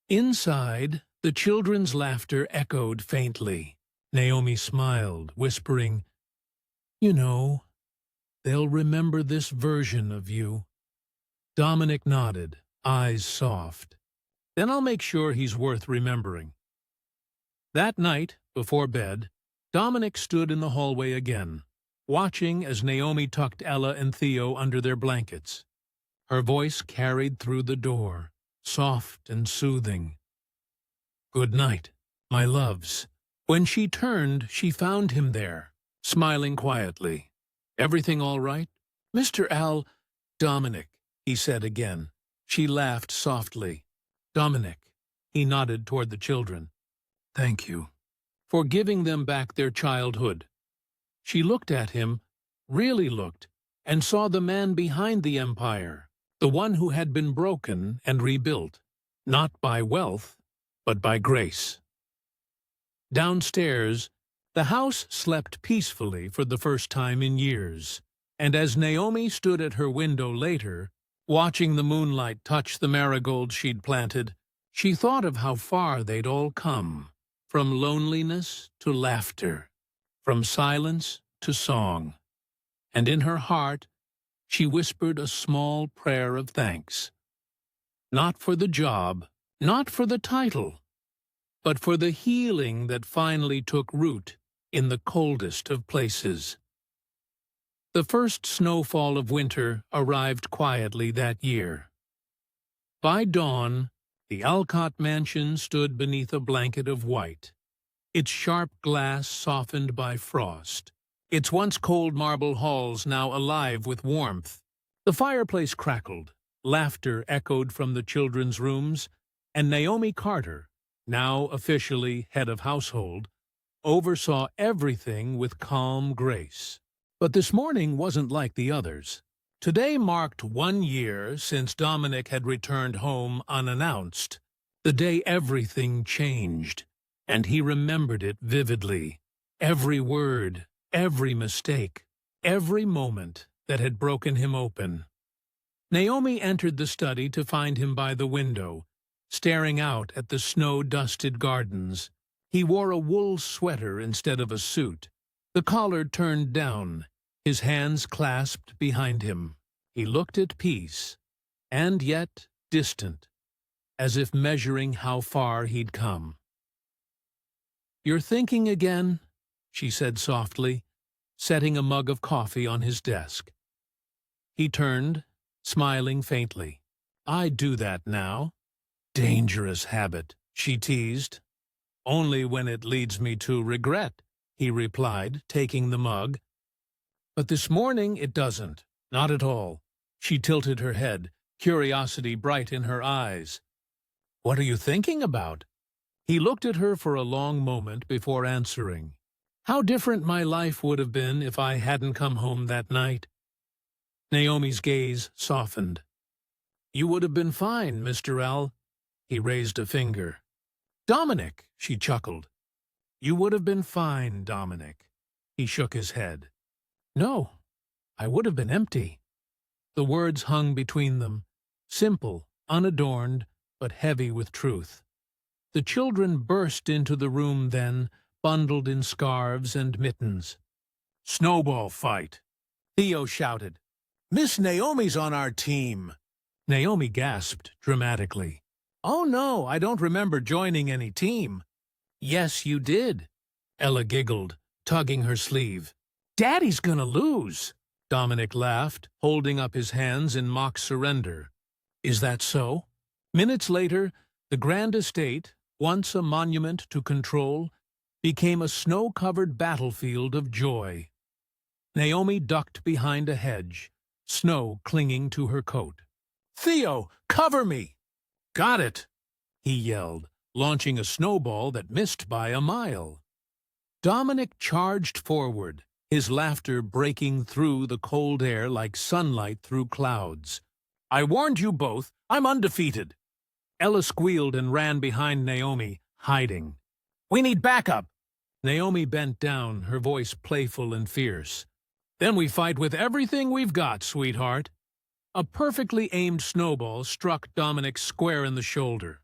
Inside, the children's laughter echoed faintly. Naomi smiled, whispering, "You know, they'll remember this version of you." Dominic nodded, eyes soft. "Then I'll make sure he's worth remembering." That night, before bed, Dominic stood in the hallway again, watching as Naomi tucked Ella and Theo under their blankets. Her voice carried through the door, soft and soothing. "Good night, my loves." When she turned, she found him there, smiling quietly. "Everything all right?" "Mr. Al—" "Dominic," he said again. She laughed softly. "Dominic." He nodded toward the children. "Thank you for giving them back their childhood." She looked at him, really looked, and saw the man behind the empire, the one who had been broken and rebuilt, not by wealth, but by grace. Downstairs, the house slept peacefully for the first time in years, and as Naomi stood at her window later, watching the moonlight touch the marigolds she'd planted, she thought of how far they'd all come, from loneliness to laughter, from silence to song. And in her heart, she whispered a small prayer of thanks. Not for the job, not for the title, but for the healing that finally took root in the coldest of places. The first snowfall of winter arrived quietly that year. By dawn, the Alcott mansion stood beneath a blanket of white, its sharp glass softened by frost, its once cold marble halls now alive with warmth. The fireplace crackled, laughter echoed from the children's rooms, and Naomi Carter, now officially head of household, oversaw everything with calm grace. But this morning wasn't like the others. Today marked 1 year since Dominic had returned home unannounced, the day everything changed, and he remembered it vividly. Every word, every mistake, every moment that had broken him open. Naomi entered the study to find him by the window, staring out at the snow-dusted gardens. He wore a wool sweater instead of a suit, the collar turned down, his hands clasped behind him. He looked at peace, and yet distant, as if measuring how far he'd come. "You're thinking again?" she said softly, setting a mug of coffee on his desk. He turned, smiling faintly. "I do that now." "Dangerous habit," she teased. "Only when it leads me to regret," he replied, taking the mug. "But this morning it doesn't. Not at all." She tilted her head, curiosity bright in her eyes. "What are you thinking about?" He looked at her for a long moment before answering. "How different my life would have been if I hadn't come home that night." Naomi's gaze softened. "You would have been fine, Mr. Al." He raised a finger. "Dominic," she chuckled. "You would have been fine, Dominic." He shook his head. "No, I would have been empty." The words hung between them, simple, unadorned, but heavy with truth. The children burst into the room then, bundled in scarves and mittens. "Snowball fight!" Theo shouted. "Miss Naomi's on our team!" Naomi gasped dramatically. Oh no, I don't remember joining any team. Yes, you did, Ella giggled, tugging her sleeve. Daddy's gonna lose. Dominic laughed, holding up his hands in mock surrender. Is that so? Minutes later, the grand estate, once a monument to control, became a snow-covered battlefield of joy. Naomi ducked behind a hedge, snow clinging to her coat. Theo, cover me! Got it, he yelled, launching a snowball that missed by a mile. Dominic charged forward, his laughter breaking through the cold air like sunlight through clouds. I warned you both, I'm undefeated. Ella squealed and ran behind Naomi, hiding. We need backup. Naomi bent down, her voice playful and fierce. Then we fight with everything we've got, sweetheart. A perfectly aimed snowball struck Dominic square in the shoulder.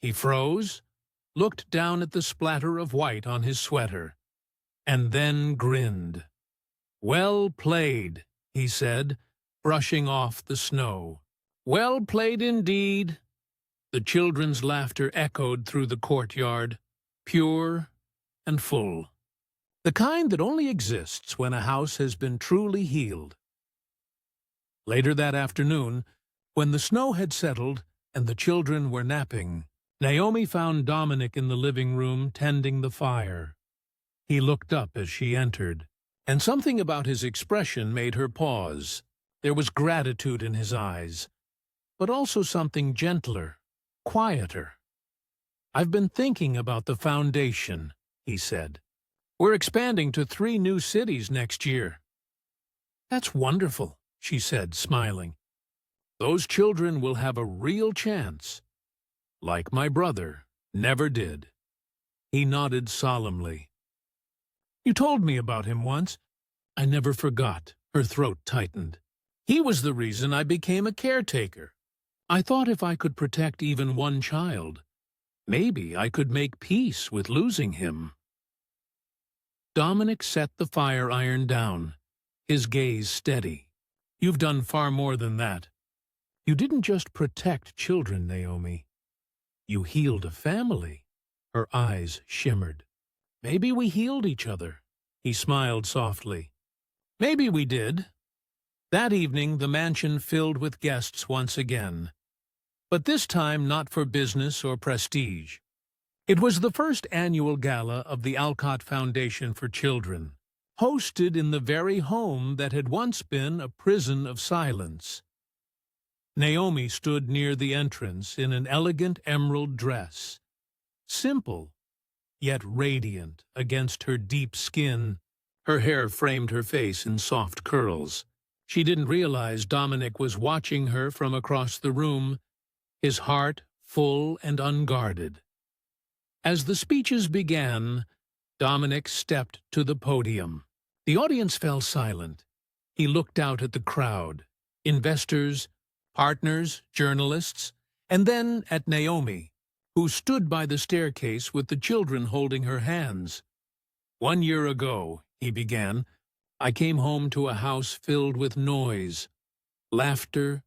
He froze, looked down at the splatter of white on his sweater, and then grinned. Well played, he said, brushing off the snow. Well played indeed. The children's laughter echoed through the courtyard, pure and full. The kind that only exists when a house has been truly healed. Later that afternoon, when the snow had settled and the children were napping, Naomi found Dominic in the living room tending the fire. He looked up as she entered, and something about his expression made her pause. There was gratitude in his eyes, but also something gentler, quieter. I've been thinking about the foundation, he said. We're expanding to 3 new cities next year. That's wonderful, she said, smiling. Those children will have a real chance. Like my brother never did. He nodded solemnly. You told me about him once. I never forgot. Her throat tightened. He was the reason I became a caretaker. I thought if I could protect even one child, maybe I could make peace with losing him. Dominic set the fire iron down, his gaze steady. You've done far more than that. You didn't just protect children, Naomi. You healed a family. Her eyes shimmered. Maybe we healed each other. He smiled softly. Maybe we did. That evening, the mansion filled with guests once again. But this time not for business or prestige. It was the first annual gala of the Alcott Foundation for Children, hosted in the very home that had once been a prison of silence. Naomi stood near the entrance in an elegant emerald dress, simple, yet radiant against her deep skin. Her hair framed her face in soft curls. She didn't realize Dominic was watching her from across the room, his heart full and unguarded. As the speeches began, Dominic stepped to the podium. The audience fell silent. He looked out at the crowd, investors, partners, journalists, and then at Naomi, who stood by the staircase with the children holding her hands. 1 year ago, he began, I came home to a house filled with noise, laughter,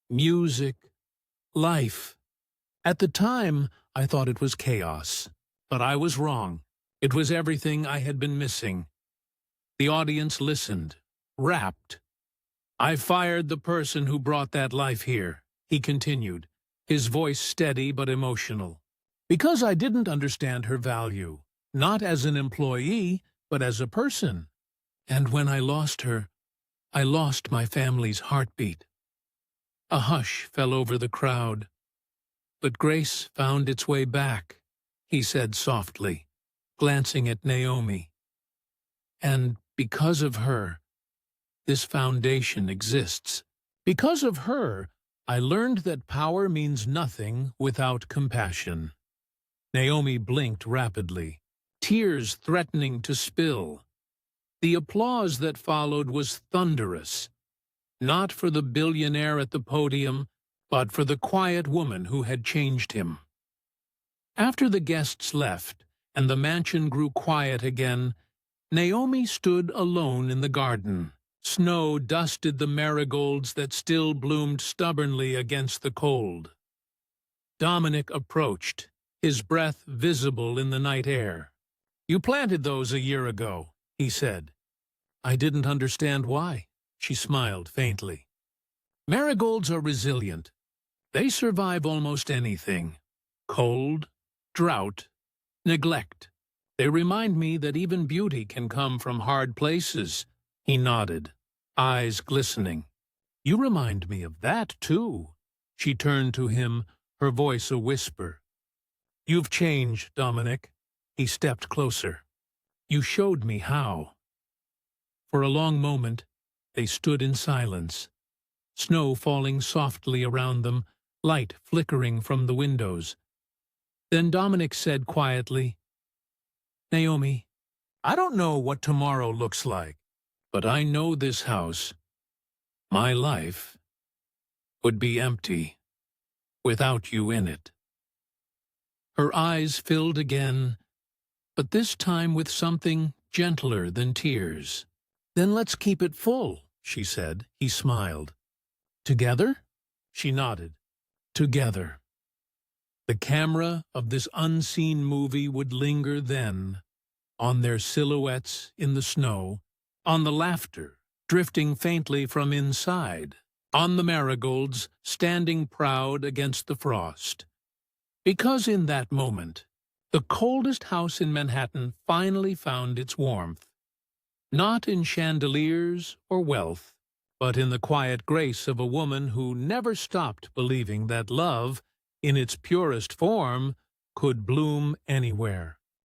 music, life. At the time, I thought it was chaos, but I was wrong. It was everything I had been missing. The audience listened, rapt. I fired the person who brought that life here, he continued, his voice steady but emotional, because I didn't understand her value, not as an employee, but as a person. And when I lost her, I lost my family's heartbeat. A hush fell over the crowd. But grace found its way back, he said softly, glancing at Naomi. And because of her, this foundation exists. Because of her, I learned that power means nothing without compassion. Naomi blinked rapidly, tears threatening to spill. The applause that followed was thunderous, not for the billionaire at the podium, but for the quiet woman who had changed him. After the guests left and the mansion grew quiet again, Naomi stood alone in the garden. Snow dusted the marigolds that still bloomed stubbornly against the cold. Dominic approached, his breath visible in the night air. "You planted those a year ago," he said. "I didn't understand why," she smiled faintly. "Marigolds are resilient. They survive almost anything. Cold, drought, neglect. They remind me that even beauty can come from hard places." He nodded, eyes glistening. "You remind me of that, too." She turned to him, her voice a whisper. "You've changed, Dominic." He stepped closer. "You showed me how." For a long moment, they stood in silence, snow falling softly around them, light flickering from the windows. Then Dominic said quietly, "Naomi, I don't know what tomorrow looks like, but I know this house, my life, would be empty without you in it." Her eyes filled again, but this time with something gentler than tears. "Then let's keep it full," she said. He smiled. "Together?" She nodded. "Together." The camera of this unseen movie would linger then, on their silhouettes in the snow, on the laughter drifting faintly from inside, on the marigolds standing proud against the frost. Because in that moment, the coldest house in Manhattan finally found its warmth. Not in chandeliers or wealth, but in the quiet grace of a woman who never stopped believing that love, in its purest form, could bloom anywhere.